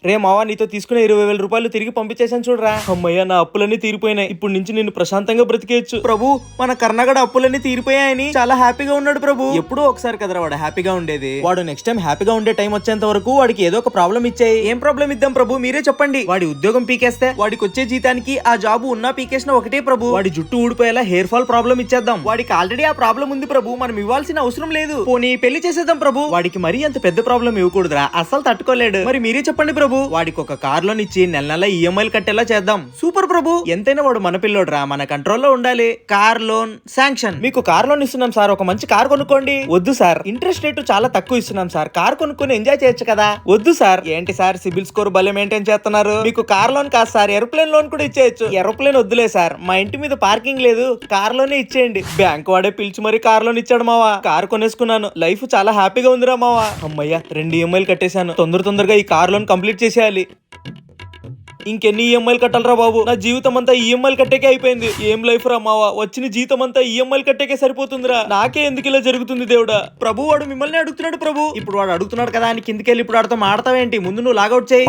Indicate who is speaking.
Speaker 1: రే మావా, నీతో తీసుకునే 20,000 రూపాయలు తిరిగి పంపించేశాను చూడరా. అమ్మయ్య, నా అప్పులన్నీ తీరిపోయినాయి. ఇప్పుడు నుంచి నిన్ను ప్రశాంతంగా బ్రతికేయచ్చు. ప్రభు, మన కర్ణగడ అప్పులన్నీ తీరిపోయాయని చాలా హ్యాపీగా ఉన్నాడు ప్రభు. ఎప్పుడో ఒకసారి కదరా వాడు హ్యాపీగా ఉండేది. వాడు నెక్స్ట్ టైం హ్యాపీగా ఉండే టైం వచ్చేంత వరకు వాడికి ఏదో ఒక ప్రాబ్లం ఇచ్చాయి. ఏం ప్రాబ్లం ఇద్దాం ప్రభు, మీరే చెప్పండి. వాడి ఉద్యోగం పీకేస్తే వాడికి వచ్చే జీతానికి ఆ జాబు ఉన్నా పీకేసిన ఒకటే ప్రభు. వాడి జుట్టు ఊడిపోయేలా హెయిర్ ఫాల్ ప్రాబ్లం ఇచ్చేద్దాం. వాడికి ఆల్రెడీ ఆ ప్రాబ్లం ఉంది ప్రభు, మనం ఇవ్వాల్సిన అవసరం లేదు. పోనీ పెళ్లి చేసేద్దాం ప్రభు. వాడికి మరీ అంత పెద్ద ప్రాబ్లం ఇవ్వకూడదురా, అస్సలు తట్టుకోలేడు. మరి మీరే చెప్పండి ప్రభు. వాడికి ఒక కార్ లోన్ ఇచ్చి నెల నెల ఈఎంఐలు కట్టేలా చేద్దాం. సూపర్ ప్రభు. ఎంతైనా వాడు మన పిల్లోడ్రా, మన కంట్రోల్లో ఉండాలి. Car loan sanction. మీకు కార్ లోన్ ఇస్తున్నాం సార్, ఒక మంచి కార్ కొనుక్కోండి. వద్దు సార్, ఇంట్రెస్ట్ రేటు చాలా తక్కువ ఇస్తున్నాం సార్, కార్ కొనుక్కొని ఎంజాయ్ చేయొచ్చు కదా. వద్దు సార్. ఏంటి సార్, సిబిల్ స్కోర్ భలే మెయింటైన్ చేస్తున్నారు. మీకు కార్ లోన్ కాదు సార్, ఏరోప్లేన్ లోన్ కూడా ఇచ్చేయచ్చు. ఏరోప్లేన్ వద్దులే సార్, మా ఇంటి మీద పార్కింగ్ లేదు, కార్ లోనే ఇచ్చేయండి. బ్యాంక్ వాడే పిలిచి మరి కార్ లోన్ ఇచ్చాడు మావా. కార్ కొనేసుకున్నాను, లైఫ్ చాలా హ్యాపీగా ఉందిరా మావా. అమ్మయ్య, 2 ఈఎంఐలు కట్టేశాను. తొందరగా ఈ కార్ లోన్ కంప్లీట్ చేసేయాలి. ఇంకెన్ని ఈఎంఐలు కట్టాలరా బాబు, నా జీవితం అంతా ఈఎంఐలు కట్టేకే అయిపోయింది. ఏం లైఫ్ రా మావా, వచ్చిన జీతం అంతా ఈఎంఐలు కట్టేకే సరిపోతుందిరా. నాకే ఎందుకు ఇలా జరుగుతుంది దేవుడా. ప్రభు, వాడు మిమ్మల్ని అడుగుతున్నాడు ప్రభు. ఇప్పుడు వాడు అడుగుతున్నాడు కదా అని కిందకెళ్ళి ఇప్పుడు వాడితో మాడతావేంటి? ముందు నువ్వు లాగౌట్ చేయి.